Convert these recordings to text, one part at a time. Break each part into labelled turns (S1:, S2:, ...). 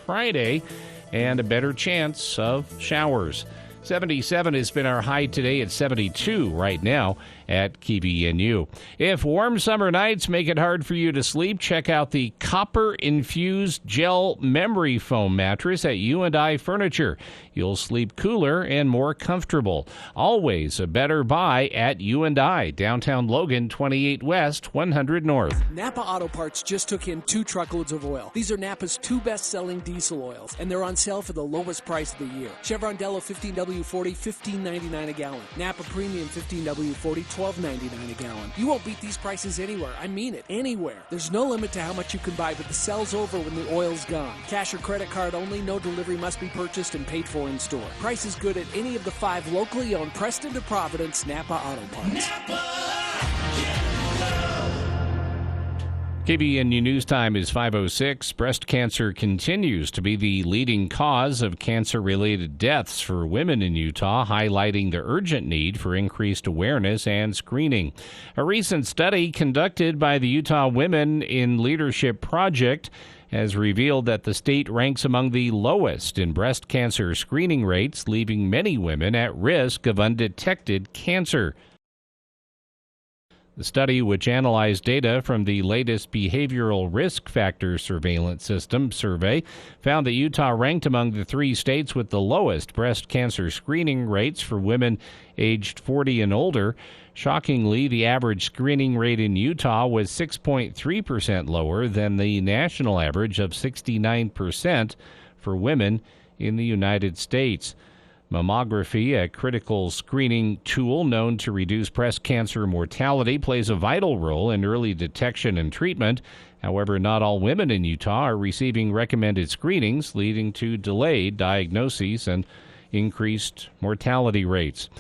S1: Friday and a better chance of showers. 77 has been our high today at 72 right now at KVNU. If warm summer nights make it hard for you to sleep, check out the copper-infused gel memory foam mattress at U&I Furniture. You'll sleep cooler and more comfortable. Always a better buy at U&I, downtown Logan, 28 West, 100 North.
S2: Napa Auto Parts just took in 2 truckloads of oil. These are Napa's 2 best-selling diesel oils, and they're on sale for the lowest price of the year. Chevron Delo 15W40, $15.99 a gallon. Napa Premium 15W40, $12.99 a gallon. You won't beat these prices anywhere. I mean it, anywhere. There's no limit to how much you can buy, but the sale's over when the oil's gone. Cash or credit card only. No delivery must be purchased and paid for in store. Price is good at any of the 5 locally owned Preston to Providence Napa Auto Parts.
S1: KVNU News Time is 5:06. Breast cancer continues to be the leading cause of cancer-related deaths for women in Utah, highlighting the urgent need for increased awareness and screening. A recent study conducted by the Utah Women in Leadership Project has revealed that the state ranks among the lowest in breast cancer screening rates, leaving many women at risk of undetected cancer. The study, which analyzed data from the latest Behavioral Risk Factor Surveillance System survey, found that Utah ranked among the 3 states with the lowest breast cancer screening rates for women aged 40 and older. Shockingly, the average screening rate in Utah was 6.3% lower than the national average of 69% for women in the United States. Mammography, a critical screening tool known to reduce breast cancer mortality, plays a vital role in early detection and treatment. However, not all women in Utah are receiving recommended screenings, leading to delayed diagnoses and increased mortality rates.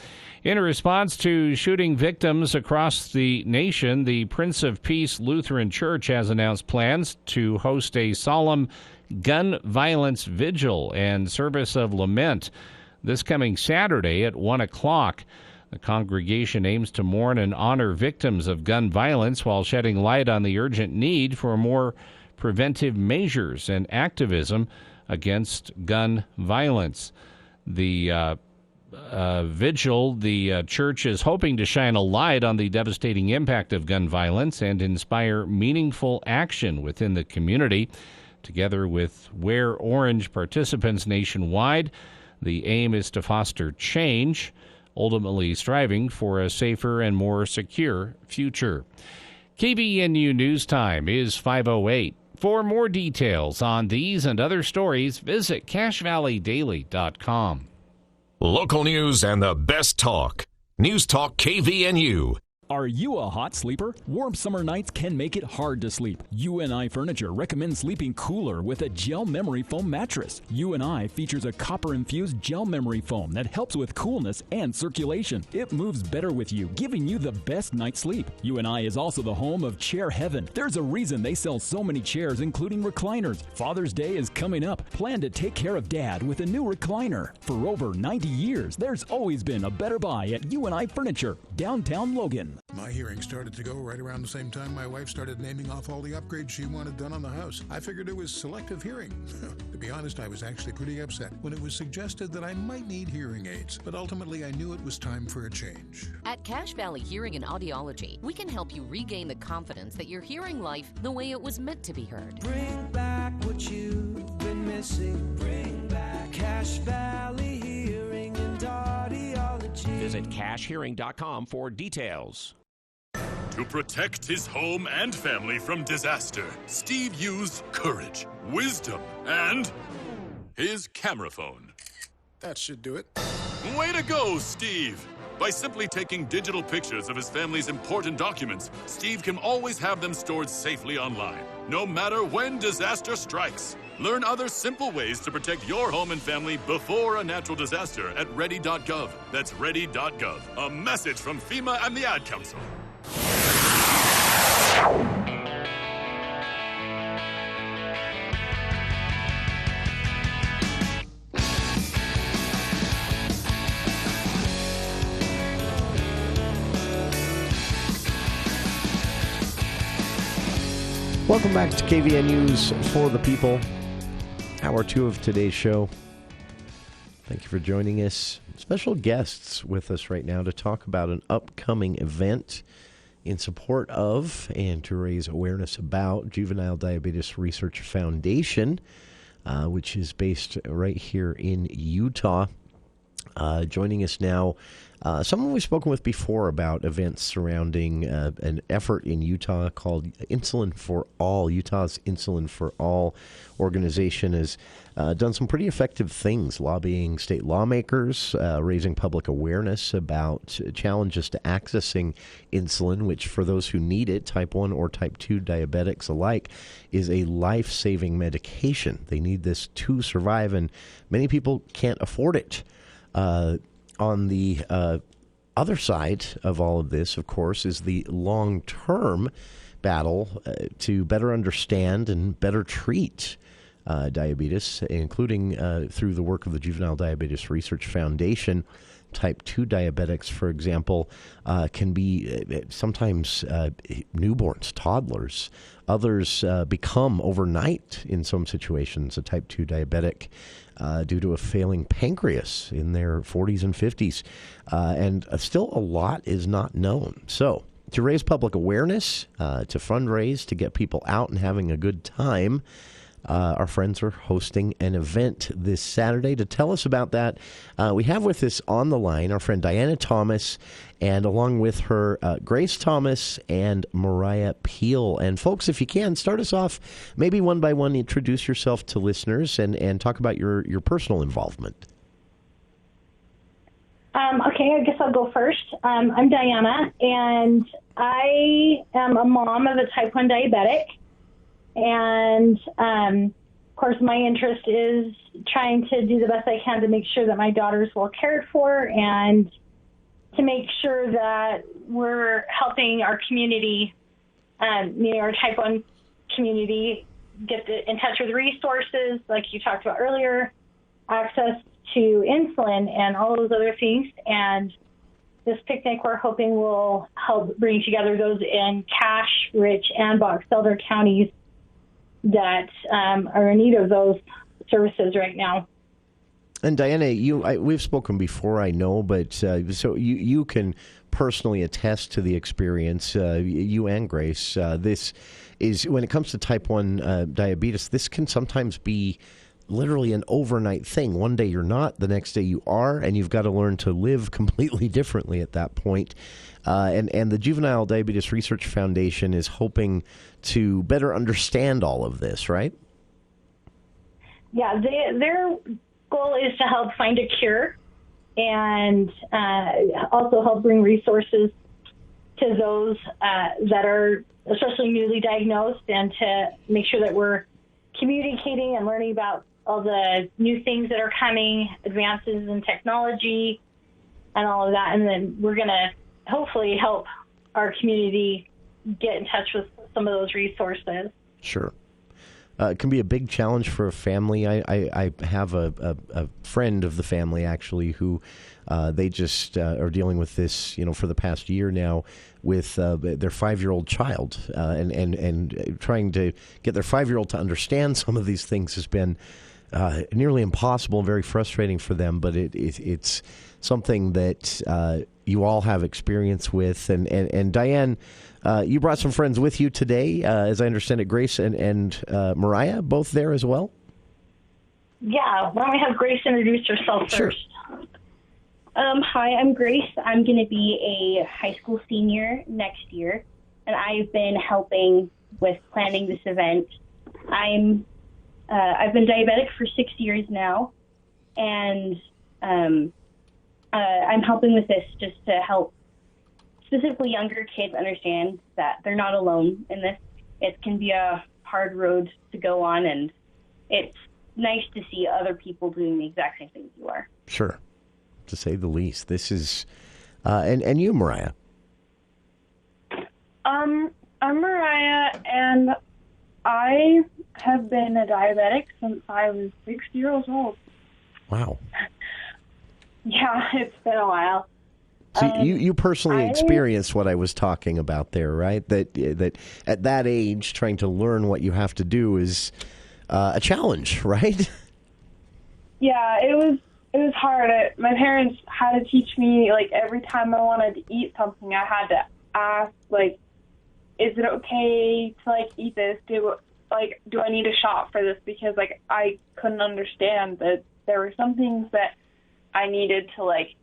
S1: In response to shooting victims across the nation, the Prince of Peace Lutheran Church has announced plans to host a solemn gun violence vigil and service of lament this coming Saturday at 1 o'clock. The congregation aims to mourn and honor victims of gun violence while shedding light on the urgent need for more preventive measures and activism against gun violence. The vigil, the church is hoping to shine a light on the devastating impact of gun violence and inspire meaningful action within the community. Together with Wear Orange participants nationwide, the aim is to foster change, ultimately striving for a safer and more secure future. KVNU News Time is 5:08. For more details on these and other stories, visit CacheValleyDaily.com.
S3: Local news and the best talk. News Talk KVNU.
S4: Are you a hot sleeper? Warm summer nights can make it hard to sleep. U&I Furniture recommends sleeping cooler with a gel memory foam mattress. U&I features a copper-infused gel memory foam that helps with coolness and circulation. It moves better with you, giving you the best night's sleep. U&I is also the home of Chair Heaven. There's a reason they sell so many chairs, including recliners. Father's Day is coming up. Plan to take care of Dad with a new recliner. For over 90 years, there's always been a better buy at U&I Furniture, downtown Logan.
S5: My hearing started to go right around the same time my wife started naming off all the upgrades she wanted done on the house. I figured it was selective hearing. To be honest, I was actually pretty upset when it was suggested that I might need hearing aids, but ultimately I knew it was time for a change.
S6: At Cache Valley Hearing and Audiology, we can help you regain the confidence that you're hearing life the way it was meant to be heard.
S7: Bring back what you've been missing. Bring back Cache Valley Hearing and Audiology.
S8: Visit CacheHearing.com for details.
S9: To protect his home and family from disaster, Steve used courage, wisdom, and his camera phone.
S5: That should do it.
S9: Way to go, Steve! By simply taking digital pictures of his family's important documents, Steve can always have them stored safely online, no matter when disaster strikes. Learn other simple ways to protect your home and family before a natural disaster at ready.gov. That's ready.gov. A message from FEMA and the Ad Council.
S10: Welcome back to KVNU's For the People. Hour 2 of today's show. Thank you for joining us. Special guests with us right now to talk about an upcoming event in support of and to raise awareness about Juvenile Diabetes Research Foundation, which is based right here in Utah. Joining us now, someone we've spoken with before about events surrounding an effort in Utah called Insulin For All. Utah's Insulin For All organization has done some pretty effective things, lobbying state lawmakers, raising public awareness about challenges to accessing insulin, which for those who need it, type 1 or type 2 diabetics alike, is a life-saving medication. They need this to survive, and many people can't afford it. On the other side of all of this, of course, is the long-term battle to better understand and better treat diabetes, including through the work of the Juvenile Diabetes Research Foundation. Type 2 diabetics, for example, can be sometimes newborns, toddlers. Others become overnight, in some situations, a type 2 diabetic due to a failing pancreas in their 40s and 50s. And still a lot is not known. So to raise public awareness, to fundraise, to get people out and having a good time, our friends are hosting an event this Saturday. To tell us about that, we have with us on the line our friend Diana Thomas, and along with her, Grace Thomas and Mariah Peel. And folks, if you can, start us off maybe one by one, introduce yourself to listeners and talk about your personal involvement.
S11: Okay, I guess I'll go first. I'm Diana, and I am a mom of a type 1 diabetic. And, of course, my interest is trying to do the best I can to make sure that my daughter's well cared for and to make sure that we're helping our community, our type 1 community, get in touch with resources, like you talked about earlier, access to insulin and all those other things. And this picnic, we're hoping, will help bring together those in Cache, Rich, and Box Elder counties that are in need of those services right now.
S10: And Diana, we've spoken before, I know, but so you can personally attest to the experience, you and Grace. This is, when it comes to type 1 diabetes, this can sometimes be literally an overnight thing. One day you're not, the next day you are, and you've got to learn to live completely differently at that point. And the Juvenile Diabetes Research Foundation is hoping to better understand all of this, right?
S11: Yeah, their goal is to help find a cure and also help bring resources to those that are especially newly diagnosed, and to make sure that we're communicating and learning about all the new things that are coming, advances in technology and all of that. And then we're going to hopefully help our community get in touch with some of those resources.
S10: Sure. It can be a big challenge for a family. I have a friend of the family, actually, who they just are dealing with this, for the past year now with their 5-year-old child. And trying to get their 5-year-old to understand some of these things has been nearly impossible and very frustrating for them. But it's something that you all have experience with. And Diane, you brought some friends with you today, as I understand it. Grace and Mariah, both there as well?
S11: Yeah, why don't we have Grace introduce herself
S10: Sure.
S11: first?
S12: Hi, I'm Grace. I'm going to be a high school senior next year, and I've been helping with planning this event. I've been diabetic for 6 years now, and I'm helping with this just to help specifically younger kids understand that they're not alone in this. It can be a hard road to go on, and it's nice to see other people doing the exact same things you are.
S10: Sure, to say the least. This is, and you, Mariah?
S13: I'm Mariah, and I have been a diabetic since I was 6 years old.
S10: Wow.
S13: Yeah, it's been a while.
S10: So you personally experienced what I was talking about there, right? That at that age, trying to learn what you have to do is a challenge, right?
S13: Yeah, it was hard. My parents had to teach me, like, every time I wanted to eat something, I had to ask, like, is it okay to, like, eat this? Do I need a shot for this? Because, like, I couldn't understand that there were some things that I needed to, like,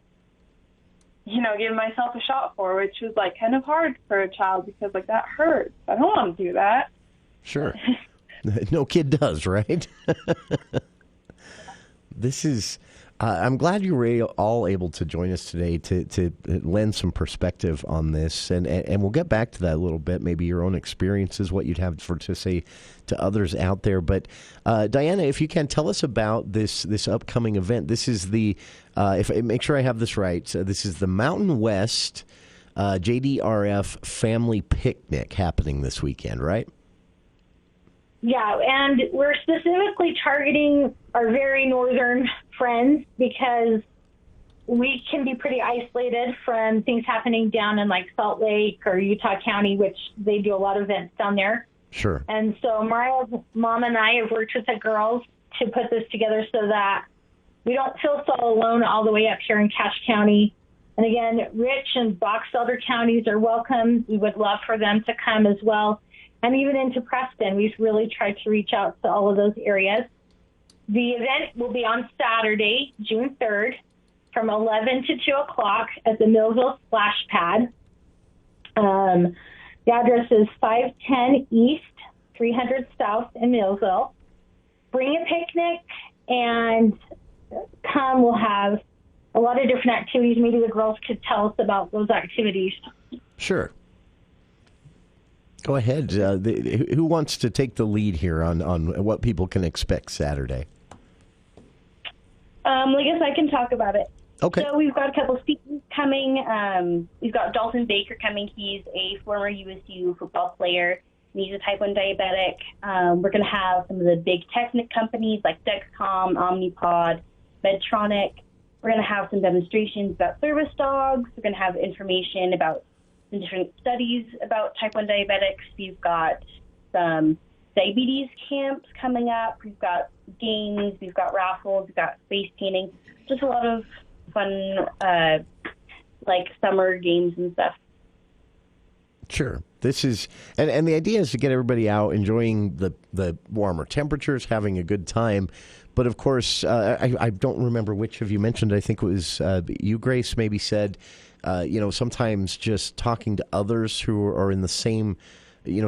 S13: give myself a shot for, which was, like, kind of hard for a child because, like, that hurts. I don't want to do that.
S10: Sure. No kid does, right? This is... I'm glad you were all able to join us today to lend some perspective on this, and we'll get back to that a little bit, maybe your own experiences, what you'd have to say to others out there. But Diana, if you can, tell us about this upcoming event. This is the, make sure I have this right, this is the Mountain West JDRF Family Picnic happening this weekend, right?
S11: Yeah, and we're specifically targeting our very northern friends because we can be pretty isolated from things happening down in like Salt Lake or Utah County, which they do a lot of events down there.
S10: Sure.
S11: And so Mariah's mom and I have worked with the girls to put this together so that we don't feel so alone all the way up here in Cache County. And again, Rich and Box Elder counties are welcome. We would love for them to come as well. And even into Preston, we've really tried to reach out to all of those areas. The event will be on Saturday, June 3rd, from 11 to 2 o'clock at the Millville Splash Pad. The address is 510 East, 300 South in Millville. Bring a picnic and come. We'll have a lot of different activities. Maybe the girls could tell us about those activities.
S10: Sure. Go ahead. Who wants to take the lead here on what people can expect Saturday?
S12: I guess I can talk about it.
S10: Okay.
S12: So we've got a couple speakers coming. We've got Dalton Baker coming. He's a former USU football player. He's a type 1 diabetic. We're going to have some of the big Technic companies like Dexcom, Omnipod, Medtronic. We're going to have some demonstrations about service dogs. We're going to have information about some different studies about type 1 diabetics. We've got some diabetes camps coming up. We've got games. We've got raffles. We've got face painting. Just a lot of fun, like summer games and stuff.
S10: Sure. This is, and the idea is to get everybody out enjoying the warmer temperatures, having a good time. But of course, I don't remember which of you mentioned. I think it was you, Grace, maybe said, sometimes just talking to others who are in the same,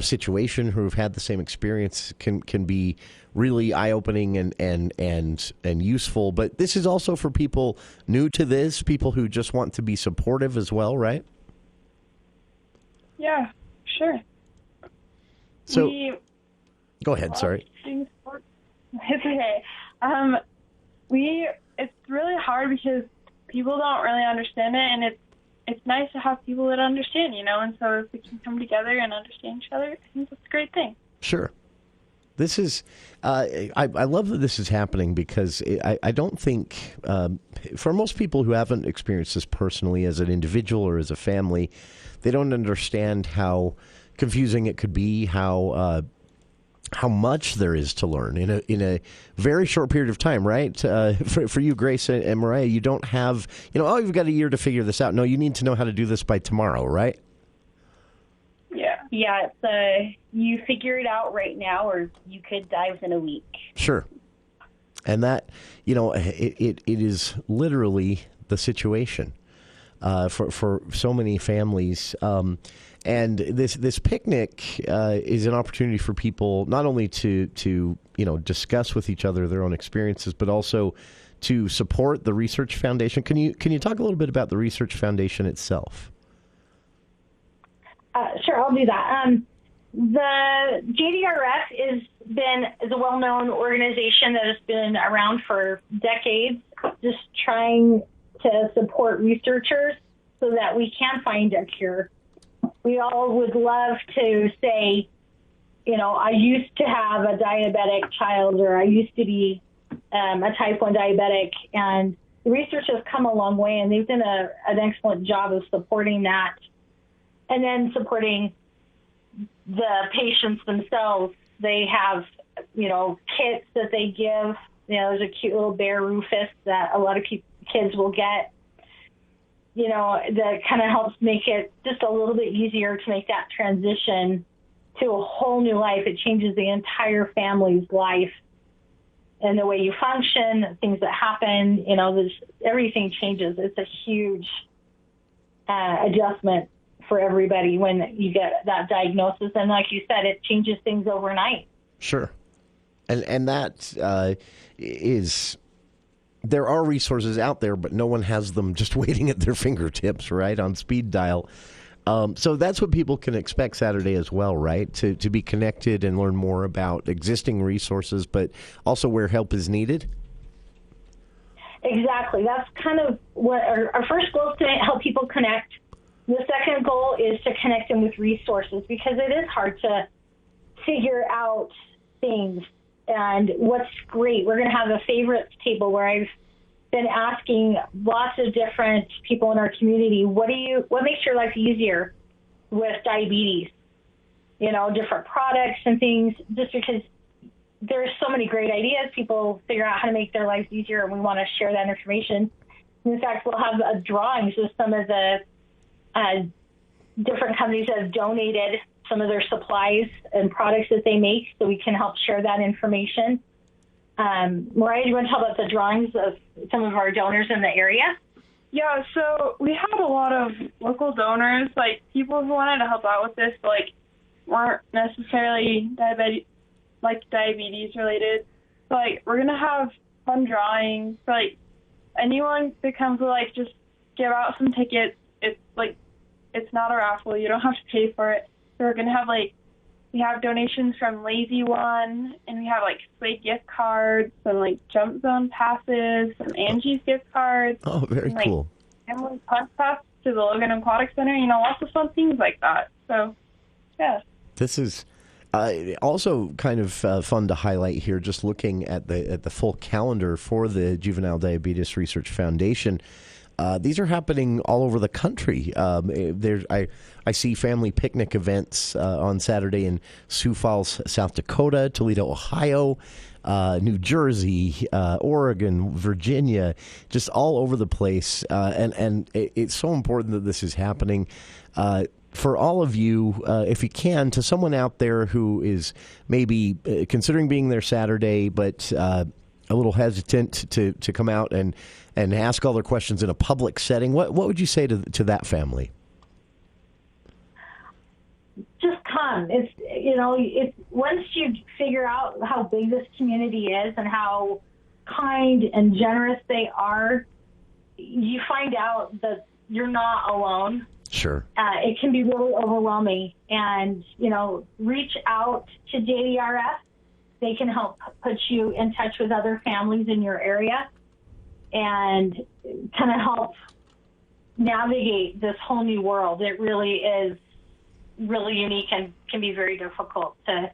S10: situation, who have had the same experience can be really eye-opening and useful. But this is also for people new to this, people who just want to be supportive as well, right?
S13: Yeah, sure.
S10: So, go ahead. Sorry.
S13: It's okay. It's really hard because people don't really understand it, and it's nice to have people that understand, and so if we can come together and understand each other, I think that's a great thing.
S10: Sure. This is, I love that this is happening because I don't think, for most people who haven't experienced this personally as an individual or as a family, they don't understand how confusing it could be, how much there is to learn in a very short period of time, right? For you, Grace and Mariah, you don't have, you've got a year to figure this out. No, you need to know how to do this by tomorrow, right?
S12: Yeah, it's you figure it out right now, or you could die within a week.
S10: Sure. And that, it is literally the situation for so many families. And this picnic is an opportunity for people not only to discuss with each other their own experiences, but also to support the Research Foundation. Can you talk a little bit about the Research Foundation itself?
S11: Sure, I'll do that. The JDRF is a well-known organization that has been around for decades, just trying to support researchers so that we can find a cure. We all would love to say, I used to have a diabetic child, or I used to be a type 1 diabetic, and the research has come a long way, and they've done an excellent job of supporting that, and then supporting the patients themselves. They have kits that they give. There's a cute little bear Rufus that a lot of kids will get. That kind of helps make it just a little bit easier to make that transition to a whole new life. It changes the entire family's life and the way you function, things that happen. Everything changes. It's a huge adjustment for everybody when you get that diagnosis. And like you said, it changes things overnight.
S10: Sure. And that is... There are resources out there, but no one has them just waiting at their fingertips, right, on speed dial. So that's what people can expect Saturday as well, right, to be connected and learn more about existing resources, but also where help is needed?
S11: Exactly. That's kind of what our first goal is, to help people connect. The second goal is to connect them with resources, because it is hard to figure out things. And what's great, we're going to have a favorites table where I've been asking lots of different people in our community, what makes your life easier with diabetes? Different products and things, just because there's so many great ideas. People figure out how to make their lives easier, and we want to share that information. In fact, we'll have drawings with some of the different companies that have donated some of their supplies and products that they make, so we can help share that information. Mariah, do you want to tell about the drawings of some of our donors in the area?
S13: Yeah, so we had a lot of local donors, people who wanted to help out with this, but weren't necessarily diabetes related. So we're going to have fun drawings. So anyone that comes to just give out some tickets. It's not a raffle. You don't have to pay for it. So we're going to have, we have donations from Lazy One, and we have, Sway gift cards, some, Jump Zone passes, some Angie's gift cards.
S10: Oh, very cool.
S13: Family punch pass to the Logan Aquatic Center, lots of fun things like that. So, yeah.
S10: This is also kind of fun to highlight here, just looking at the full calendar for the Juvenile Diabetes Research Foundation. These are happening all over the country. I see family picnic events on Saturday in Sioux Falls, South Dakota, Toledo, Ohio, New Jersey, Oregon, Virginia, just all over the place. And it's so important that this is happening. For all of you, if you can, to someone out there who is maybe considering being there Saturday, but a little hesitant to come out and ask all their questions in a public setting, what would you say to that family?
S11: Just come. It's once you figure out how big this community is and how kind and generous they are, you find out that you're not alone.
S10: Sure.
S11: It can be really overwhelming, and reach out to JDRF. They can help put you in touch with other families in your area and kind of help navigate this whole new world. It really is really unique and can be very difficult to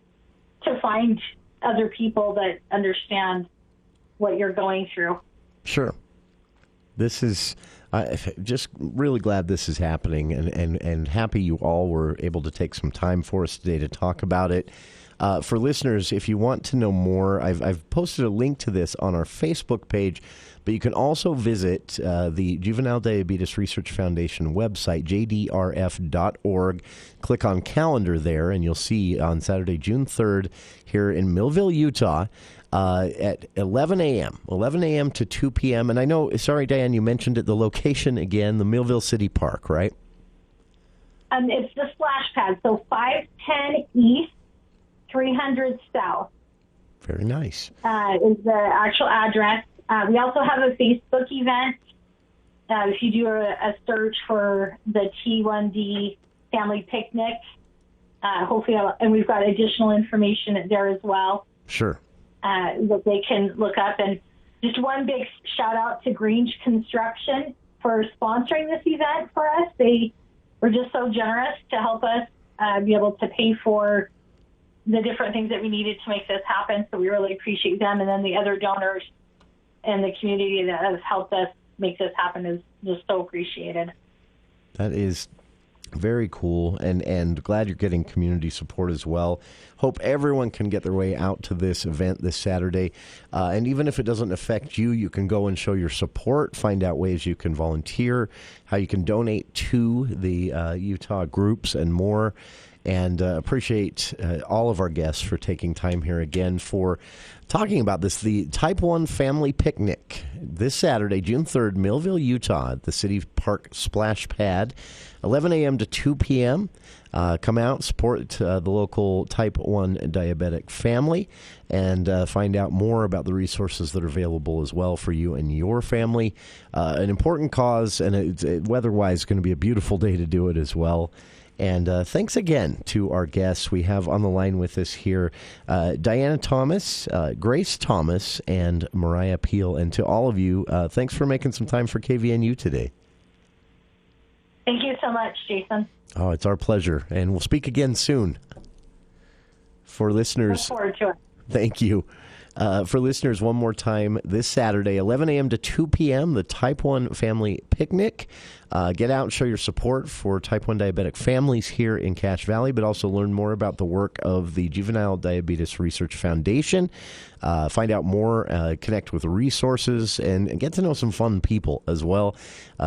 S11: find other people that understand what you're going through.
S10: Sure. This is just really glad this is happening, and happy you all were able to take some time for us today to talk about it. For listeners, if you want to know more, I've posted a link to this on our Facebook page, but you can also visit the Juvenile Diabetes Research Foundation website, jdrf.org. Click on calendar there, and you'll see on Saturday, June 3rd, here in Millville, Utah, at 11 a.m. to 2 p.m. And I know, sorry, Diane, you mentioned it, the location again, the Millville City Park, right?
S11: It's the splash pad, so 510 East, 300 South.
S10: Very nice.
S11: Is the actual address. We also have a Facebook event. If you do a search for the T1D Family Picnic, hopefully, and we've got additional information there as well.
S10: Sure.
S11: That they can look up. And just one big shout out to Grange Construction for sponsoring this event for us. They were just so generous to help us be able to pay for the different things that we needed to make this happen. So we really appreciate them. And then the other donors in the community that have helped us make this happen is just so appreciated.
S10: That is Very cool, and glad you're getting community support as well. Hope everyone can get their way out to this event this Saturday. And even if it doesn't affect you, you can go and show your support, find out ways you can volunteer, how you can donate to the Utah groups and more. And appreciate all of our guests for taking time here again for talking about this, the Type 1 Family Picnic this Saturday, June 3rd, Millville, Utah, at the City Park Splash Pad, 11 a.m. to 2 p.m. Come out, support the local Type 1 diabetic family, and find out more about the resources that are available as well for you and your family. An important cause, and weather-wise, going to be a beautiful day to do it as well. And thanks again to our guests. We have on the line with us here Diana Thomas, Grace Thomas, and Mariah Peel. And to all of you, thanks for making some time for KVNU today.
S11: Thank you so much, Jason.
S10: Oh, it's our pleasure. And we'll speak again soon. For listeners,
S11: Look forward to it.
S10: Thank you. For listeners, one more time, this Saturday, 11 a.m. to 2 p.m., the Type 1 Family Picnic. Get out and show your support for Type 1 diabetic families here in Cache Valley, but also learn more about the work of the Juvenile Diabetes Research Foundation. Find out more, connect with resources, and get to know some fun people as well.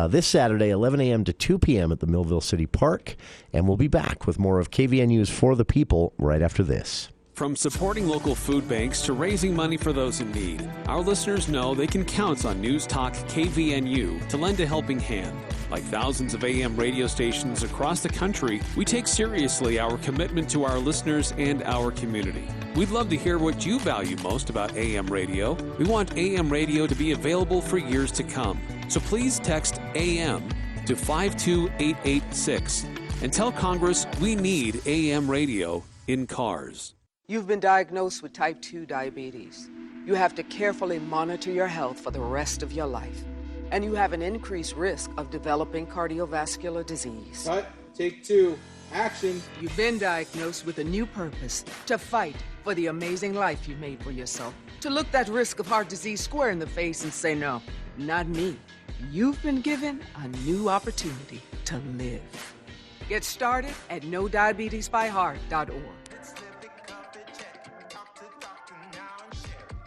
S10: This Saturday, 11 a.m. to 2 p.m. at the Millville City Park. And we'll be back with more of KVNU's For the People right after this.
S14: From supporting local food banks to raising money for those in need, our listeners know they can count on News Talk KVNU to lend a helping hand. Like thousands of AM radio stations across the country, we take seriously our commitment to our listeners and our community. We'd love to hear what you value most about AM radio. We want AM radio to be available for years to come. So please text AM to 52886 and tell Congress we need AM radio in cars.
S15: You've been diagnosed with type 2 diabetes. You have to carefully monitor your health for the rest of your life. And you have an increased risk of developing cardiovascular disease.
S16: Cut, take two, action.
S15: You've been diagnosed with a new purpose, to fight for the amazing life you made for yourself. To look that risk of heart disease square in the face and say, no, not me. You've been given a new opportunity to live. Get started at NoDiabetesByHeart.org.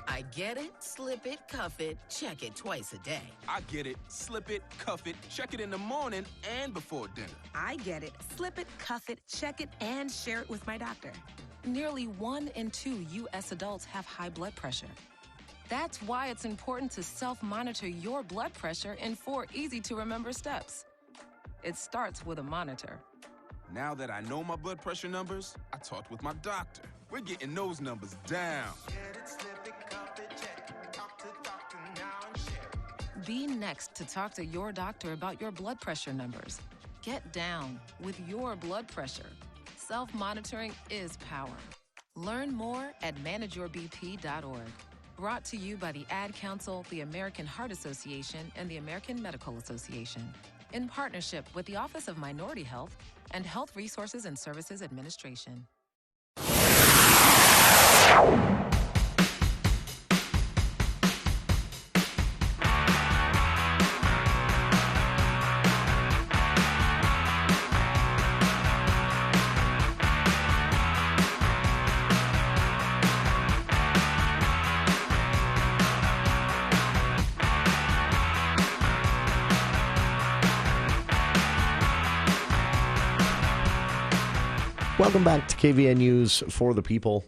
S17: I get it, slip it, cuff it, check it twice a day.
S18: I get it, slip it, cuff it, check it in the morning and before dinner.
S19: I get it, slip it, cuff it, check it, and share it with my doctor.
S6: Nearly 1 in 2 U.S. adults have high blood pressure. That's why it's important to self-monitor your blood pressure in 4 easy-to-remember steps. It starts with a monitor.
S18: Now that I know my blood pressure numbers, I talked with my doctor. We're getting those numbers down.
S6: Be next to talk to your doctor about your blood pressure numbers. Get down with your blood pressure. Self-monitoring is power. Learn more at manageyourbp.org. Brought to you by the Ad Council, the American Heart Association, and the American Medical Association, in partnership with the Office of Minority Health and Health Resources and Services Administration.
S10: Welcome back to KVNU's For the People.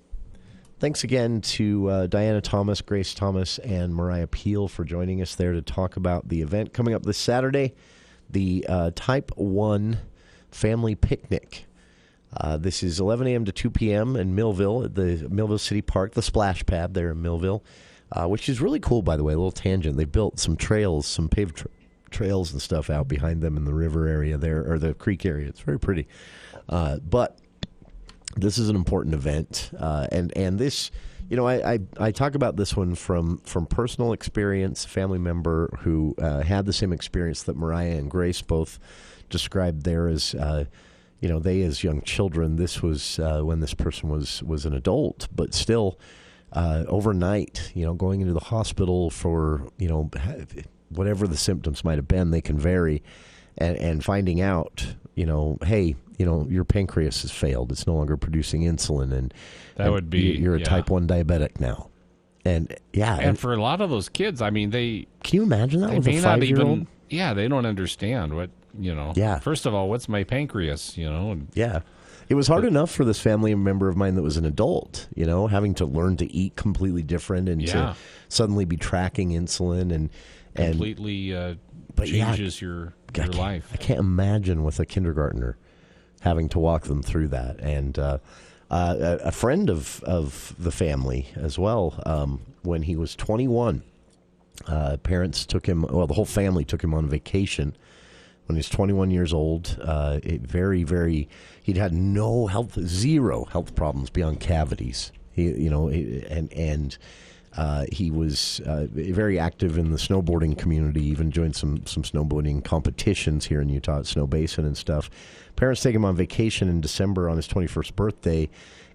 S10: Thanks again to Diana Thomas, Grace Thomas, and Mariah Peel for joining us there to talk about the event coming up this Saturday, the Type 1 Family Picnic. This is 11 a.m. to 2 p.m. in Millville at the Millville City Park, the Splash Pad there in Millville, which is really cool, by the way, a little tangent. They built some trails, some paved trails and stuff out behind them in the river area there, or the creek area. It's very pretty. But this is an important event, and this, you know, I talk about this one from personal experience. A family member who had the same experience that Mariah and Grace both described there as, you know, they as young children. This was when this person was an adult, but still overnight, you know, going into the hospital for, you know, whatever the symptoms might have been. They can vary. and finding out, hey, your pancreas has failed. It's no longer producing insulin, and
S1: that would be
S10: you're a type 1 diabetic now. And
S1: and for a lot of those kids, I mean, can
S10: you imagine that with a 5-year-old?
S1: They don't understand what First of all, what's my pancreas?
S10: Yeah. It was hard enough for this family member of mine that was an adult, having to learn to eat completely different and to suddenly be tracking insulin and
S1: completely changes your life.
S10: I can't imagine with a kindergartner having to walk them through that. And a friend of the family as well, when he was 21, parents took him, the whole family took him on vacation. When he was 21 years old, he'd had zero health problems beyond cavities. He was very active in the snowboarding community, even joined some snowboarding competitions here in Utah at Snow Basin and stuff. Parents take him on vacation in December on his 21st birthday,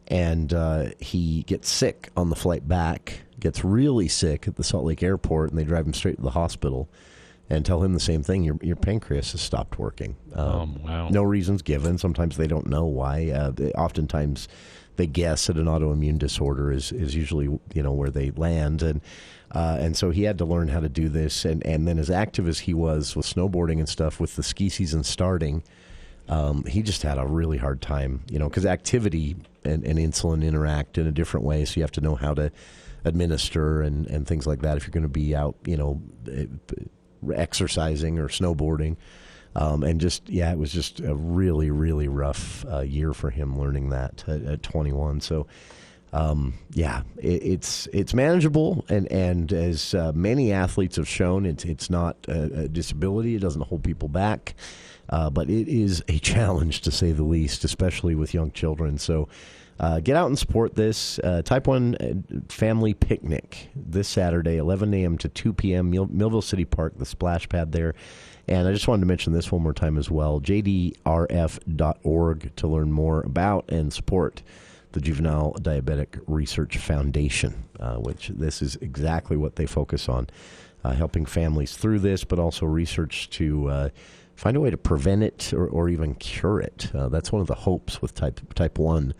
S10: and he gets sick on the flight back, gets really sick at the Salt Lake airport, and they drive him straight to the hospital and tell him the same thing. Your pancreas has stopped working.
S1: Wow.
S10: No reasons given. Sometimes they don't know why. Oftentimes they guess that an autoimmune disorder is usually where they land, and so he had to learn how to do this. And then, as active as he was with snowboarding and stuff, with the ski season starting, he just had a really hard time. Because activity and insulin interact in a different way, so you have to know how to administer and things like that if you're going to be out, exercising or snowboarding. It was just a really, really rough year for him learning that at 21. So, it's manageable, and as many athletes have shown, it's not a disability. It doesn't hold people back, but it is a challenge, to say the least, especially with young children. So, get out and support this Type 1 Family Picnic this Saturday, 11 a.m. to 2 p.m., Millville City Park, the splash pad there. And I just wanted to mention this one more time as well, jdrf.org, to learn more about and support the Juvenile Diabetic Research Foundation, which this is exactly what they focus on, helping families through this, but also research to find a way to prevent it or even cure it. That's one of the hopes with type 1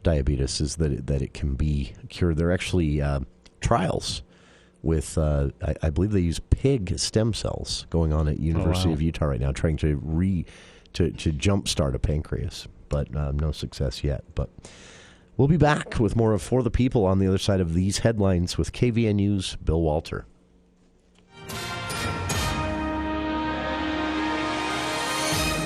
S10: diabetes, is that it can be cured. There are actually trials with, I believe they use pig stem cells going on at University of Utah right now, trying to jumpstart a pancreas, but no success yet. But we'll be back with more of For the People on the other side of these headlines with KVNU's Bill Walter.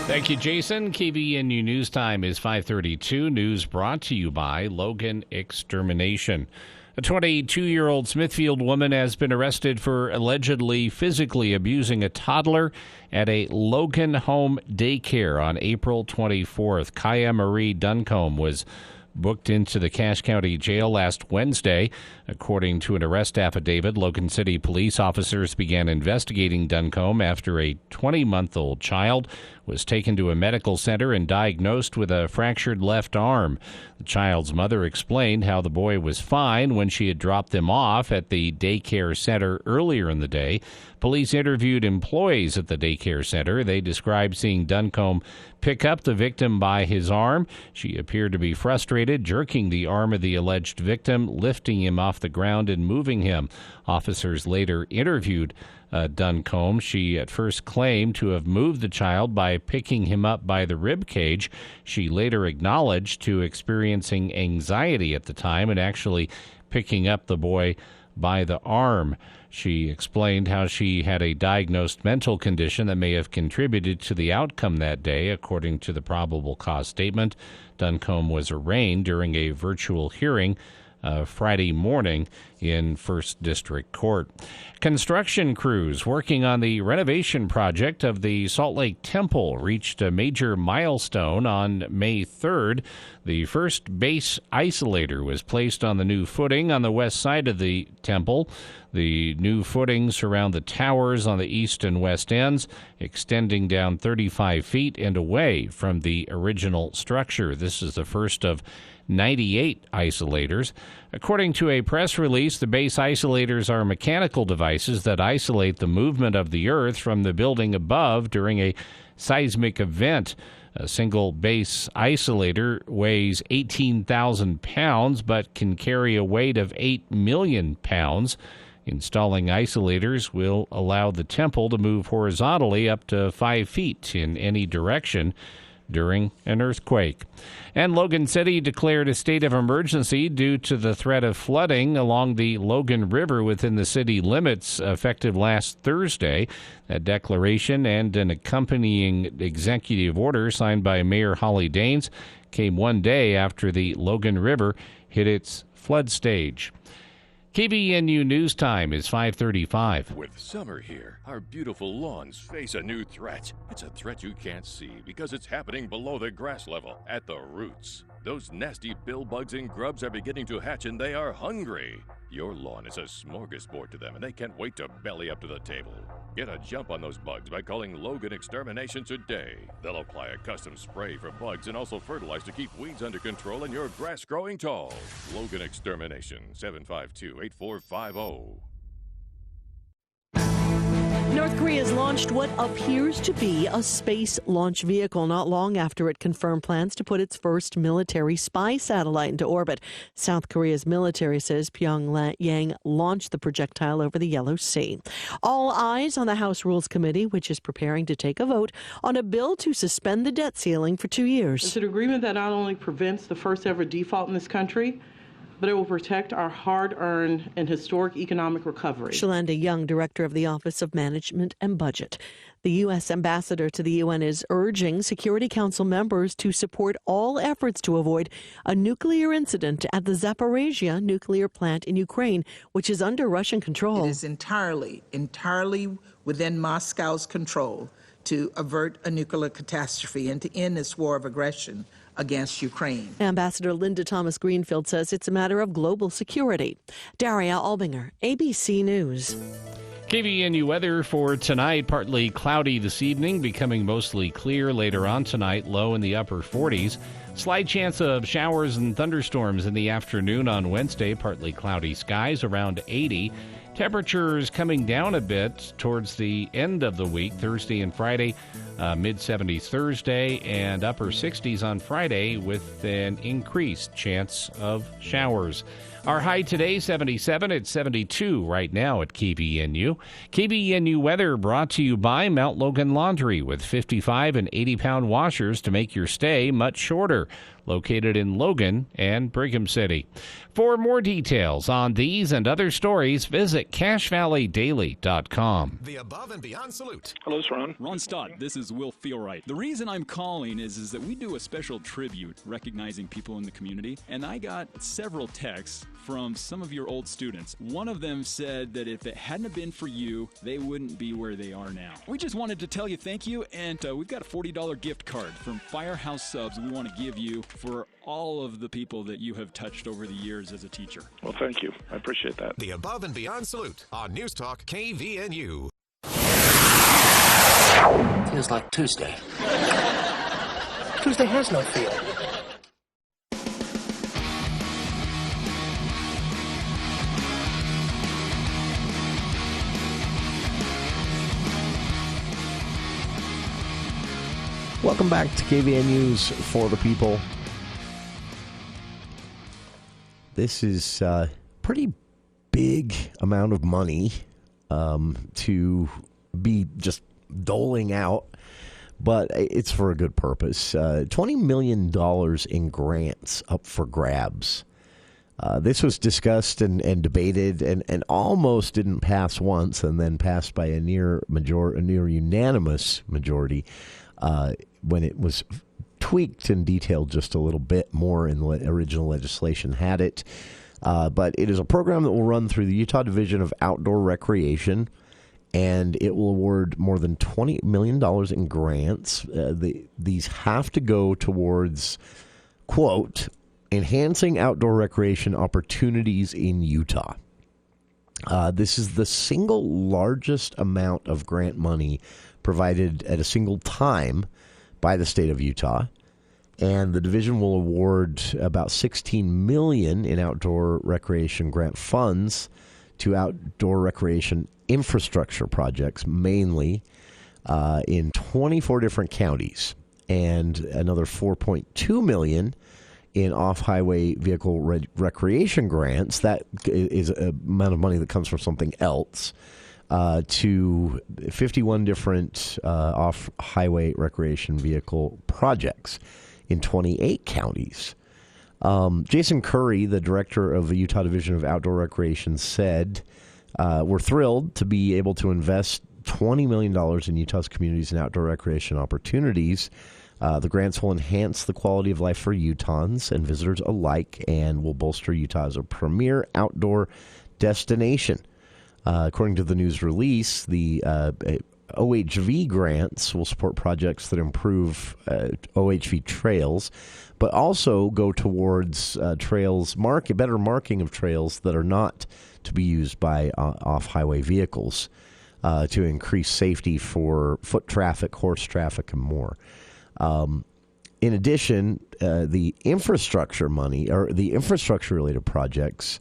S1: Thank you, Jason. KVNU News Time is 5:32. News brought to you by Logan Extermination. A 22-year-old Smithfield woman has been arrested for allegedly physically abusing a toddler at a Logan home daycare on April 24th. Kaya Marie Duncombe was booked into the Cache County Jail last Wednesday. According to an arrest affidavit, Logan City police officers began investigating Duncombe after a 20-month-old child was taken to a medical center and diagnosed with a fractured left arm. The child's mother explained how the boy was fine when she had dropped him off at the daycare center earlier in the day. Police interviewed employees at the daycare center. They described seeing Duncombe pick up the victim by his arm. She appeared to be frustrated, jerking the arm of the alleged victim, lifting him off the ground and moving him. Officers later interviewed Duncombe. She at first claimed to have moved the child by picking him up by the rib cage. She later acknowledged to experiencing anxiety at the time and actually picking up the boy by the arm. She explained how she had a diagnosed mental condition that may have contributed to the outcome that day. According to the probable cause statement, Duncombe was arraigned during a virtual hearing Friday morning in First District Court. Construction crews working on the renovation project of the Salt Lake Temple reached a major milestone on May 3rd. The first base isolator was placed on the new footing on the west side of the temple. The new footings surround the towers on the east and west ends, extending down 35 feet and away from the original structure. This is the first of 98 isolators. According to a press release, the base isolators are mechanical devices that isolate the movement of the earth from the building above during a seismic event. A single base isolator weighs 18,000 pounds but can carry a weight of 8 million pounds. Installing isolators will allow the temple to move horizontally up to 5 feet in any direction during an earthquake. And Logan City declared a state of emergency due to the threat of flooding along the Logan River within the city limits effective last Thursday. That declaration and an accompanying executive order signed by Mayor Holly Danes came one day after the Logan River hit its flood stage. KBNU News Time is 5:35.
S20: With summer here, our beautiful lawns face a new threat. It's a threat you can't see because it's happening below the grass level, at the roots. Those nasty bill bugs and grubs are beginning to hatch and they are hungry. Your lawn is a smorgasbord to them and they can't wait to belly up to the table. Get a jump on those bugs by calling Logan Extermination today. They'll apply a custom spray for bugs and also fertilize to keep weeds under control and your grass growing tall. Logan Extermination, 752-8450.
S21: North Korea has launched what appears to be a space launch vehicle not long after it confirmed plans to put its first military spy satellite into orbit. South Korea's military says Pyongyang launched the projectile over the Yellow Sea. All eyes on the House Rules Committee, which is preparing to take a vote on a bill to suspend the debt ceiling for 2 years.
S22: It's an agreement that not only prevents the first ever default in this country, but it will protect our hard-earned and historic economic recovery.
S21: Shalanda Young, director of the Office of Management and Budget. The U.S. ambassador to the UN is urging Security Council members to support all efforts to avoid a nuclear incident at the Zaporizhia nuclear plant in Ukraine, which is under Russian control.
S23: It is entirely within Moscow's control to avert a nuclear catastrophe and to end this war of aggression against Ukraine.
S21: Ambassador Linda Thomas-Greenfield says it's a matter of global security. Daria Albinger, ABC News.
S1: KBNU weather for tonight, partly cloudy this evening, becoming mostly clear later on tonight, low in the upper 40s. Slight chance of showers and thunderstorms in the afternoon on Wednesday, partly cloudy skies around 80. Temperatures coming down a bit towards the end of the week, Thursday and Friday, mid-70s Thursday and upper 60s on Friday with an increased chance of showers. Our high today, 77. It's 72 right now at KBNU. KBNU weather brought to you by Mount Logan Laundry with 55 and 80-pound washers to make your stay much shorter. Located in Logan and Brigham City. For more details on these and other stories, visit CashValleyDaily.com.
S3: The Above and Beyond Salute.
S4: Hello, it's Ron. Ron Stott. This is Will Feelright. The reason I'm calling is that we do a special tribute recognizing people in the community, and I got several texts from some of your old students. One of them said that if it hadn't been for you, they wouldn't be where they are now. We just wanted to tell you thank you, and we've got a $40 gift card from Firehouse Subs we want to give you for all of the people that you have touched over the years as a teacher.
S24: Well, thank you. I appreciate that.
S3: The Above and Beyond Salute on News Talk KVNU.
S25: Feels like Tuesday. Tuesday has no feel.
S10: Welcome back to KVNU's For the People. This is a pretty big amount of money to be just doling out, but it's for a good purpose. $20 million in grants up for grabs. This was discussed and debated and almost didn't pass once and then passed by a near unanimous majority when it was tweaked and detailed just a little bit more in the original legislation had it. But it is a program that will run through the Utah Division of Outdoor Recreation, and it will award more than $20 million in grants. These have to go towards, quote, enhancing outdoor recreation opportunities in Utah. This is the single largest amount of grant money provided at a single time by the state of Utah. And the division will award about $16 million in outdoor recreation grant funds to outdoor recreation infrastructure projects, mainly in 24 different counties, and another $4.2 million in off-highway vehicle recreation grants. That is an amount of money that comes from something else, to 51 different off-highway recreation vehicle projects in 28 counties. Jason Curry, the director of the Utah Division of Outdoor Recreation, said, we're thrilled to be able to invest $20 million in Utah's communities and outdoor recreation opportunities. The grants will enhance the quality of life for Utahns and visitors alike and will bolster Utah as a premier outdoor destination. According to the news release, the OHV grants will support projects that improve OHV trails, but also go towards better marking of trails that are not to be used by off-highway vehicles to increase safety for foot traffic, horse traffic, and more. In addition, the infrastructure money, or the infrastructure-related projects,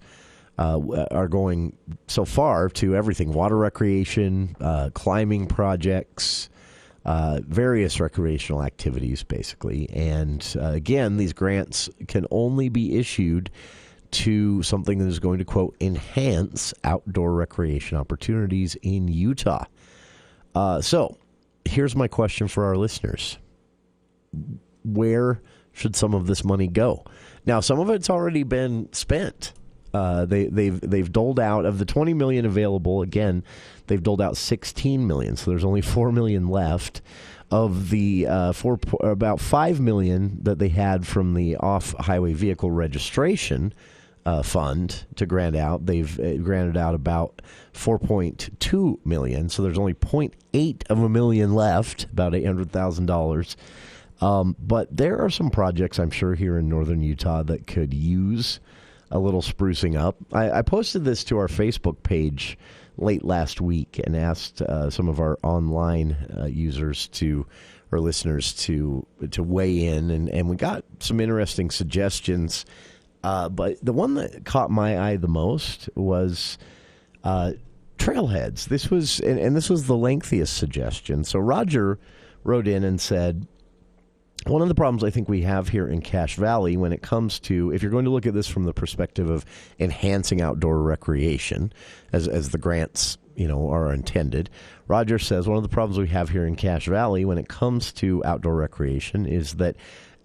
S10: are going so far to everything: water recreation, climbing projects, various recreational activities, basically. And again, these grants can only be issued to something that is going to, quote, enhance outdoor recreation opportunities in Utah. So here's my question for our listeners. Where should some of this money go? Now, some of it's already been spent. They've doled out of the $20 million available. Again, they've doled out $16 million, so there's only $4 million left of the about $5 million that they had from the off-highway vehicle registration fund to grant out. They've granted out about $4.2 million, so there's only $0.8 of a million left, about $800,000. But there are some projects, I'm sure, here in northern Utah that could use a little sprucing up. I posted this to our Facebook page late last week and asked some of our online users or listeners to weigh in, and we got some interesting suggestions. But the one that caught my eye the most was trailheads. This was the lengthiest suggestion. So Roger wrote in and said, one of the problems I think we have here in Cache Valley when it comes to, if you're going to look at this from the perspective of enhancing outdoor recreation, as the grants, are intended, Roger says one of the problems we have here in Cache Valley when it comes to outdoor recreation is that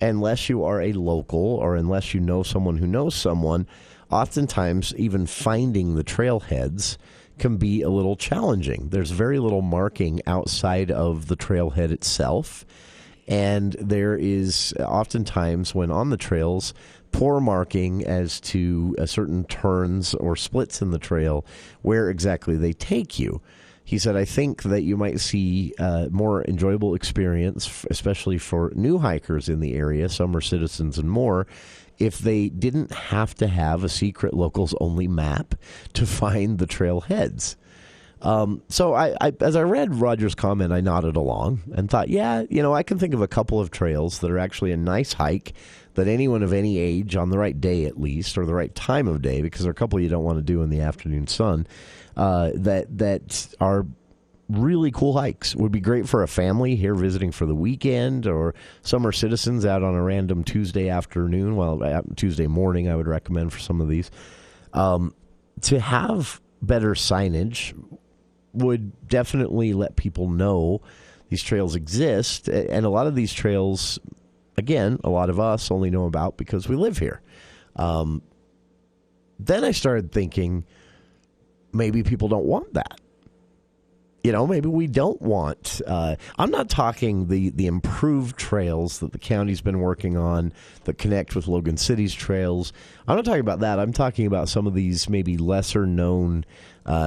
S10: unless you are a local or unless you know someone who knows someone, oftentimes even finding the trailheads can be a little challenging. There's very little marking outside of the trailhead itself. And there is oftentimes, when on the trails, poor marking as to certain turns or splits in the trail where exactly they take you. He said, I think that you might see a more enjoyable experience, especially for new hikers in the area, summer citizens and more, if they didn't have to have a secret locals-only map to find the trailheads. So I as I read Roger's comment, I nodded along and thought, I can think of a couple of trails that are actually a nice hike that anyone of any age, on the right day at least, or the right time of day, because there are a couple you don't want to do in the afternoon sun, that are really cool hikes. Would be great for a family here visiting for the weekend, or summer citizens out on a random Tuesday afternoon, Tuesday morning I would recommend for some of these. To have better signage would definitely let people know these trails exist. And a lot of these trails, again, a lot of us only know about because we live here. Then I started thinking, maybe people don't want that. Maybe we don't want, I'm not talking the improved trails that the county's been working on that connect with Logan City's trails. I'm not talking about that. I'm talking about some of these maybe lesser known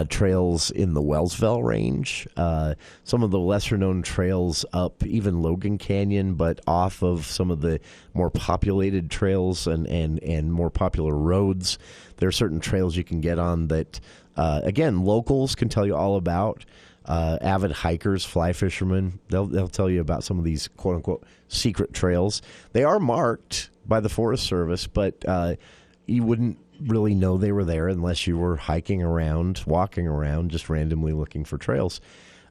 S10: trails in the Wellsville range, some of the lesser known trails up even Logan Canyon, but off of some of the more populated trails and more popular roads. There are certain trails you can get on that Again, locals can tell you all about avid hikers, fly fishermen. They'll tell you about some of these quote unquote secret trails. They are marked by the Forest Service, but you wouldn't really know they were there unless you were hiking around, walking around, just randomly looking for trails.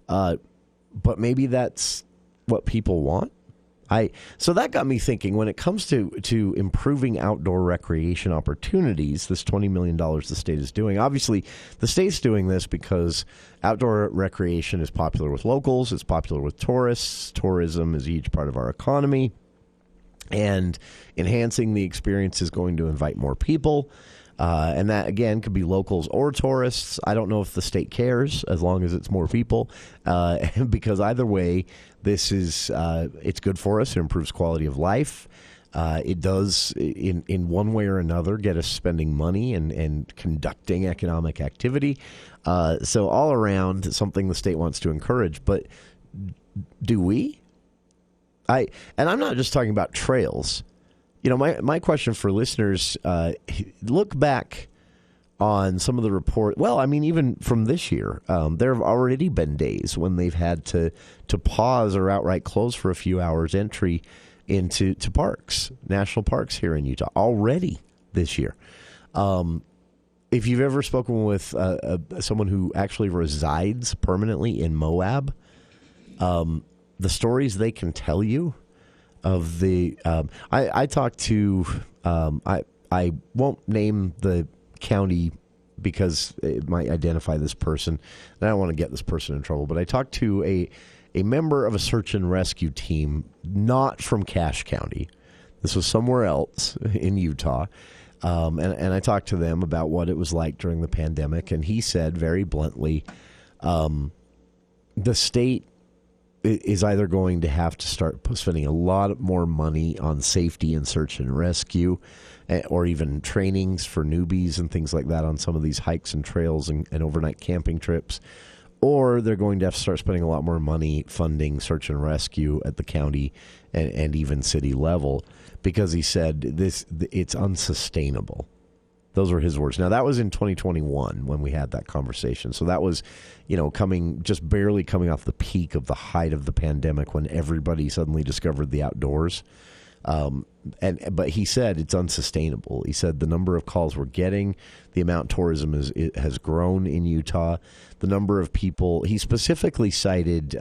S10: But maybe that's what people want. So that got me thinking, when it comes to improving outdoor recreation opportunities, this $20 million the state is doing. Obviously, the state's doing this because outdoor recreation is popular with locals. It's popular with tourists. Tourism is a huge part of our economy. And enhancing the experience is going to invite more people. And that, again, could be locals or tourists. I don't know if the state cares, as long as it's more people, because either way, this is it's good for us. It improves quality of life. It does, in one way or another, get us spending money and conducting economic activity. So all around, something the state wants to encourage. But do we? And I'm not just talking about trails. You know, my question for listeners, look back on some of the report. Well, I mean, even from this year, there have already been days when they've had to pause or outright close for a few hours entry into parks, national parks here in Utah, already this year. If you've ever spoken with someone who actually resides permanently in Moab, the stories they can tell you of the I talked to I won't name the county because it might identify this person, and I don't want to get this person in trouble, but I talked to a member of a search and rescue team, not from Cache County. This was somewhere else in Utah, and I talked to them about what it was like during the pandemic, and he said very bluntly, the state is either going to have to start spending a lot more money on safety and search and rescue, or even trainings for newbies and things like that on some of these hikes and trails and overnight camping trips, or they're going to have to start spending a lot more money funding search and rescue at the county and even city level, because he said it's unsustainable. Those were his words. Now, that was in 2021 when we had that conversation. So that was, just barely coming off the peak of the height of the pandemic when everybody suddenly discovered the outdoors. But he said it's unsustainable. He said the number of calls we're getting, the amount tourism has grown in Utah, the number of people. He specifically cited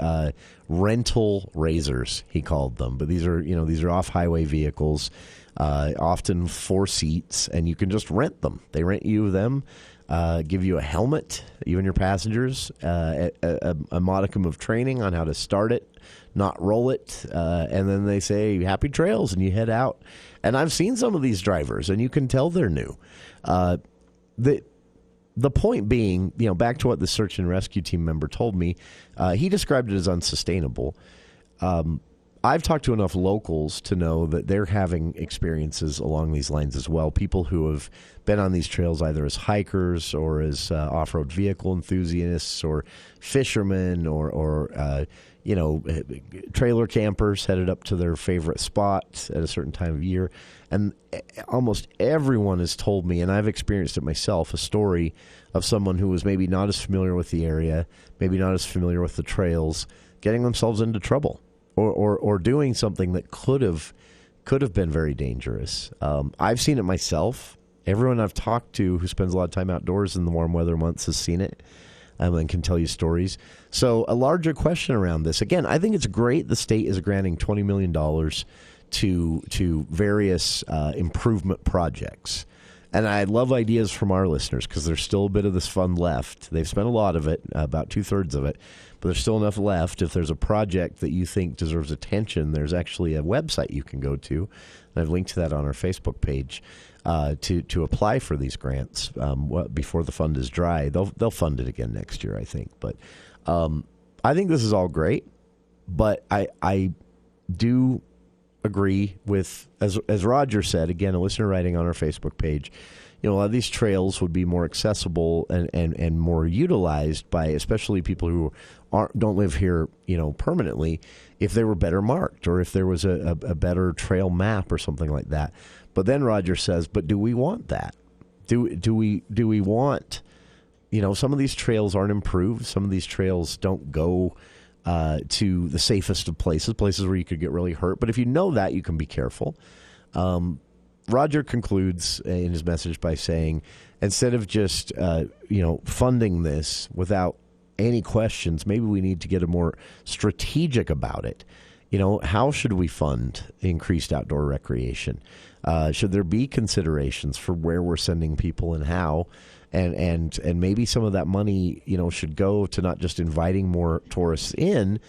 S10: rental razors, he called them. But these are off-highway vehicles. Often 4 seats, and you can just rent them. They rent you them, give you a helmet, you and your passengers, a modicum of training on how to start it, not roll it, and then they say, happy trails, and you head out. And I've seen some of these drivers, and you can tell they're new. The point being, back to what the search and rescue team member told me, he described it as unsustainable. I've talked to enough locals to know that they're having experiences along these lines as well. People who have been on these trails either as hikers or as off-road vehicle enthusiasts or fishermen or trailer campers headed up to their favorite spot at a certain time of year. And almost everyone has told me, and I've experienced it myself, a story of someone who was maybe not as familiar with the area, maybe not as familiar with the trails, getting themselves into trouble. Or doing something that could have been very dangerous. I've seen it myself. Everyone I've talked to who spends a lot of time outdoors in the warm weather months has seen it and can tell you stories. So a larger question around this. Again, I think it's great the state is granting $20 million to various improvement projects. And I love ideas from our listeners because there's still a bit of this fund left. They've spent a lot of it, about 2/3 of it, but there's still enough left. If there's a project that you think deserves attention, there's actually a website you can go to, and I've linked to that on our Facebook page, to apply for these grants before the fund is dry. They'll fund it again next year, I think. But I think this is all great, but I do agree with, as Roger said, again, a listener writing on our Facebook page, a lot of these trails would be more accessible and more utilized by especially people who don't live here, permanently, if they were better marked or if there was a better trail map or something like that. But then Roger says, but do we want that? Do we want some of these trails aren't improved. Some of these trails don't go to the safest of places where you could get really hurt. But if you know that, you can be careful. Roger concludes in his message by saying, instead of just, funding this without any questions, maybe we need to get more strategic about it. How should we fund increased outdoor recreation? Should there be considerations for where we're sending people and how? And maybe some of that money, should go to not just inviting more tourists in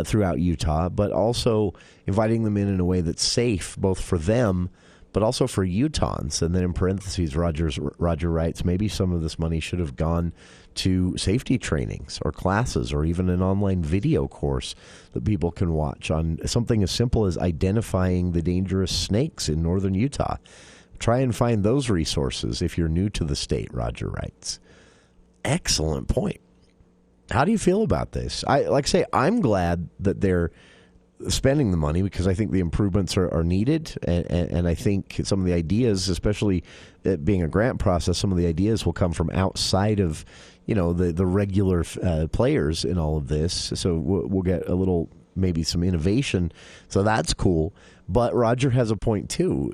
S10: throughout Utah, but also inviting them in a way that's safe, both for them, but also for Utahns. And then in parentheses, Roger writes, maybe some of this money should have gone to safety trainings or classes or even an online video course that people can watch on something as simple as identifying the dangerous snakes in northern Utah. Try and find those resources if you're new to the state, Roger writes. Excellent point. How do you feel about this? I'm glad that they're spending the money because I think the improvements are needed. And I think some of the ideas, especially it being a grant process, some of the ideas will come from outside of, the regular players in all of this. So we'll get a little, maybe some innovation. So that's cool. But Roger has a point, too.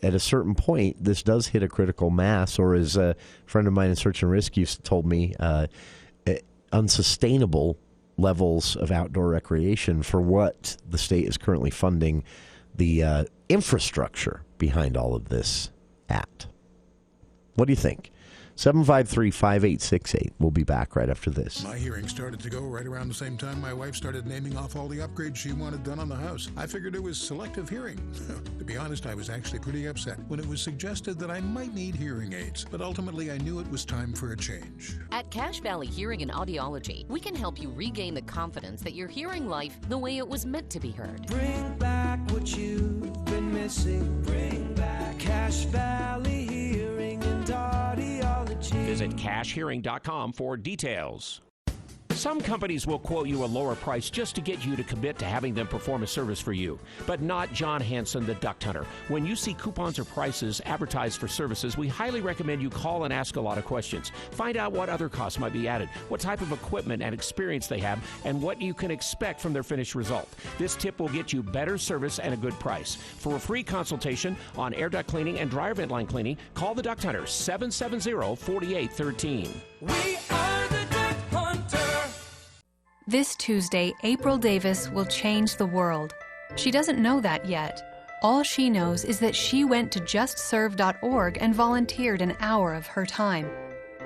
S10: At a certain point, this does hit a critical mass, or as a friend of mine in Search and Rescue told me, unsustainable levels of outdoor recreation for what the state is currently funding the infrastructure behind all of this at. What do you think? 753-5868. We'll be back right after this.
S2: My hearing started to go right around the same time my wife started naming off all the upgrades she wanted done on the house. I figured it was selective hearing. To be honest, I was actually pretty upset when it was suggested that I might need hearing aids, but ultimately I knew it was time for a change.
S5: At Cache Valley Hearing and Audiology, we can help you regain the confidence that you're hearing life the way it was meant to be heard.
S7: Bring back what you've been missing. Bring back Cache Valley Hearing and Audiology.
S8: Visit CacheHearing.com for details. Some companies will quote you a lower price just to get you to commit to having them perform a service for you, but not John Hanson, the Duck Hunter. When you see coupons or prices advertised for services, we highly recommend you call and ask a lot of questions. Find out what other costs might be added, what type of equipment and experience they have, and what you can expect from their finished result. This tip will get you better service and a good price. For a free consultation on air duct cleaning and dryer vent line cleaning, call the Duct Hunter, 770-4813.
S7: We are the Duck Hunter.
S9: This Tuesday, April Davis will change the world. She doesn't know that yet. All she knows is that she went to justserve.org and volunteered an hour of her time.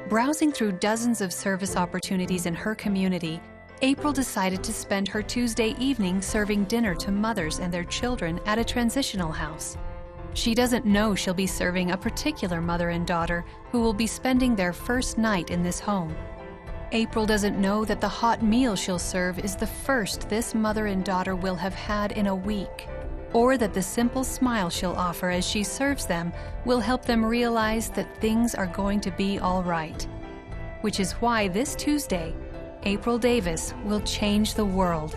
S9: Browsing through dozens of service opportunities in her community, April decided to spend her Tuesday evening serving dinner to mothers and their children at a transitional house. She doesn't know she'll be serving a particular mother and daughter who will be spending their first night in this home. April doesn't know that the hot meal she'll serve is the first this mother and daughter will have had in a week, or that the simple smile she'll offer as she serves them will help them realize that things are going to be all right. Which is why this Tuesday, April Davis will change the world.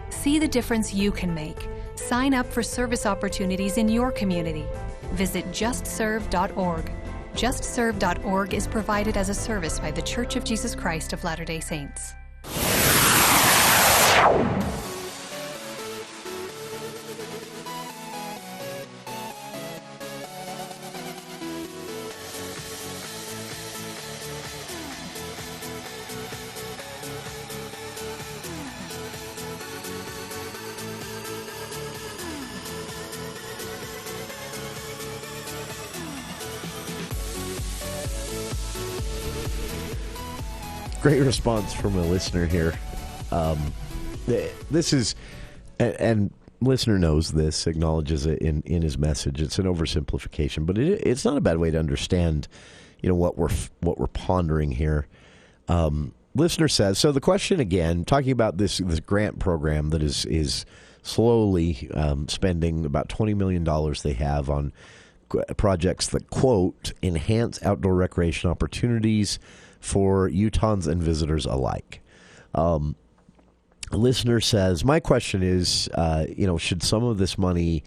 S9: See the difference you can make. Sign up for service opportunities in your community. Visit justserve.org. JustServe.org is provided as a service by The Church of Jesus Christ of Latter-day Saints.
S10: Great response from a listener here. This is, and listener knows this, acknowledges it in his message. It's an oversimplification, but it's not a bad way to understand, what we're pondering here. Listener says, so the question again, talking about this grant program that is slowly spending about $20 million they have on projects that, quote, enhance outdoor recreation opportunities for Utahns and visitors alike. A listener says, my question is, should some of this money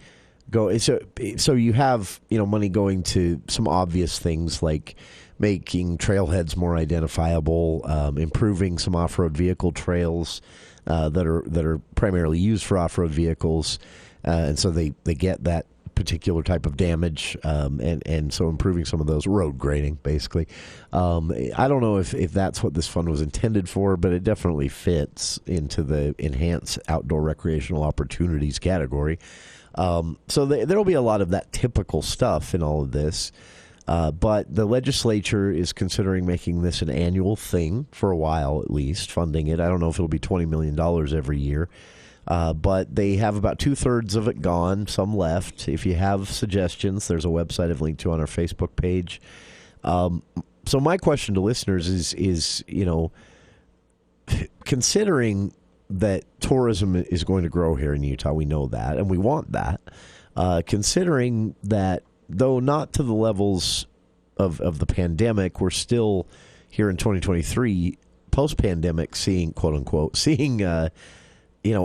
S10: go? So you have, money going to some obvious things like making trailheads more identifiable, improving some off-road vehicle trails that are primarily used for off-road vehicles, and so they get that particular type of damage, and so improving some of those, road grading, basically. I don't know if that's what this fund was intended for, but it definitely fits into the enhanced outdoor recreational opportunities category. So there will be a lot of that typical stuff in all of this. But the legislature is considering making this an annual thing for a while, at least, funding it. I don't know if it'll be $20 million every year. But they have about 2/3 of it gone, some left. If you have suggestions, there's a website I've linked to on our Facebook page. So my question to listeners is, considering that tourism is going to grow here in Utah, we know that, and we want that. Considering that, though not to the levels of the pandemic, we're still here in 2023, post-pandemic, seeing, quote unquote,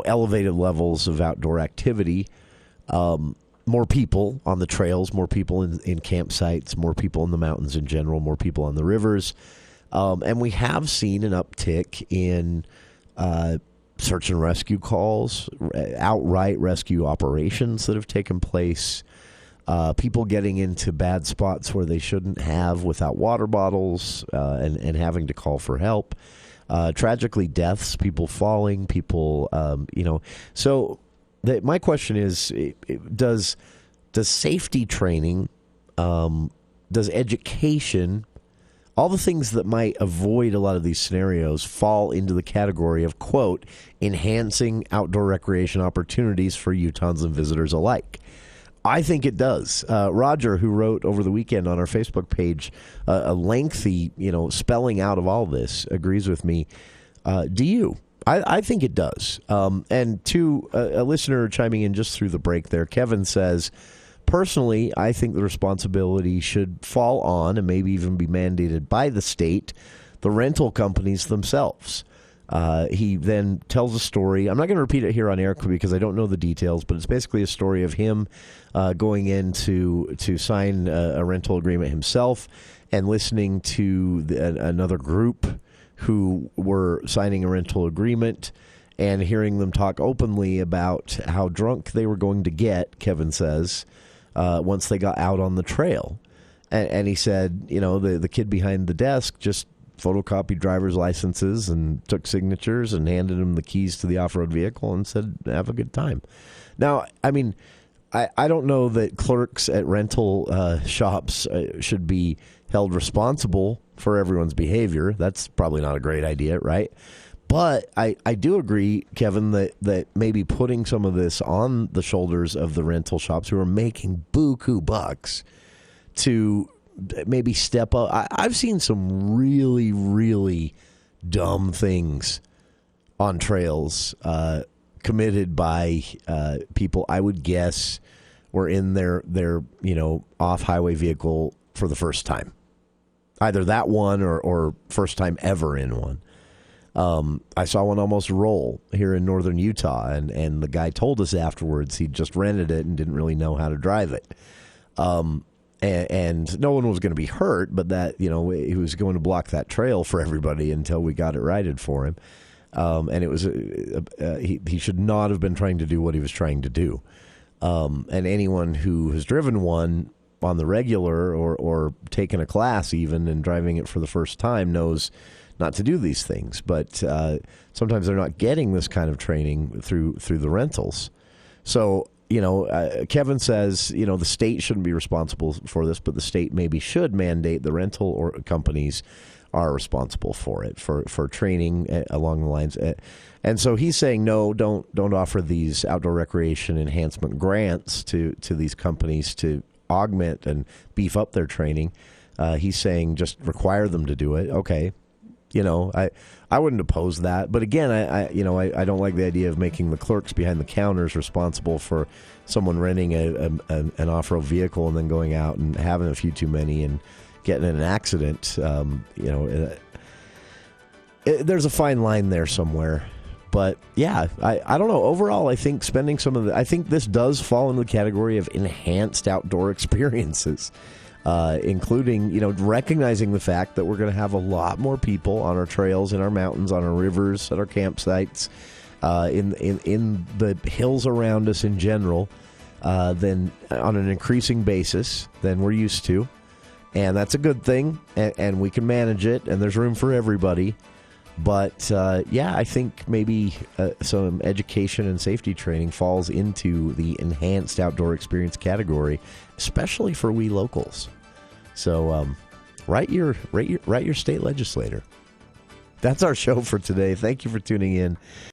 S10: elevated levels of outdoor activity, more people on the trails, more people in campsites, more people in the mountains in general, more people on the rivers. And we have seen an uptick in search and rescue calls, outright rescue operations that have taken place, people getting into bad spots where they shouldn't have without water bottles, and having to call for help. Tragically, deaths, people falling, people, So my question is, does safety training, does education, all the things that might avoid a lot of these scenarios fall into the category of, quote, enhancing outdoor recreation opportunities for Utahns and visitors alike? I think it does. Roger, who wrote over the weekend on our Facebook page a lengthy, spelling out of all this, agrees with me. Do you? I think it does. And to a listener chiming in just through the break there, Kevin says, personally, I think the responsibility should fall on, and maybe even be mandated by the state, the rental companies themselves. He then tells a story. I'm not going to repeat it here on air because I don't know the details, but it's basically a story of him going in to sign a rental agreement himself and listening to another group who were signing a rental agreement and hearing them talk openly about how drunk they were going to get, Kevin says, once they got out on the trail. And he said, the kid behind the desk just photocopied driver's licenses and took signatures and handed him the keys to the off-road vehicle and said, have a good time. Now, I mean, I don't know that clerks at rental shops should be held responsible for everyone's behavior. That's probably not a great idea, right? But I do agree, Kevin, that maybe putting some of this on the shoulders of the rental shops who are making buku bucks to maybe step up. I've seen some really, really dumb things on trails committed by people I would guess were in their off-highway vehicle for the first time. Either that one or first time ever in one. I saw one almost roll here in northern Utah, and the guy told us afterwards he'd just rented it and didn't really know how to drive it. And no one was going to be hurt, but that, he was going to block that trail for everybody until we got it righted for him. And it was he should not have been trying to do what he was trying to do. And anyone who has driven one on the regular or taken a class even and driving it for the first time knows not to do these things. But sometimes they're not getting this kind of training through the rentals. So, Kevin says, the state shouldn't be responsible for this, but the state maybe should mandate the rental or companies are responsible for it, for training along the lines. And so he's saying, no, don't offer these outdoor recreation enhancement grants to these companies to augment and beef up their training. He's saying just require them to do it. Okay. I wouldn't oppose that. But again, I don't like the idea of making the clerks behind the counters responsible for someone renting an off-road vehicle and then going out and having a few too many and getting in an accident. There's a fine line there somewhere. But yeah, I don't know. Overall, I think spending I think this does fall into the category of enhanced outdoor experiences. including, recognizing the fact that we're going to have a lot more people on our trails, in our mountains, on our rivers, at our campsites, in the hills around us in general, than on an increasing basis than we're used to. And that's a good thing, and we can manage it, and there's room for everybody. But, I think maybe some education and safety training falls into the enhanced outdoor experience category, especially for we locals. So write your state legislator. That's our show for today. Thank you for tuning in.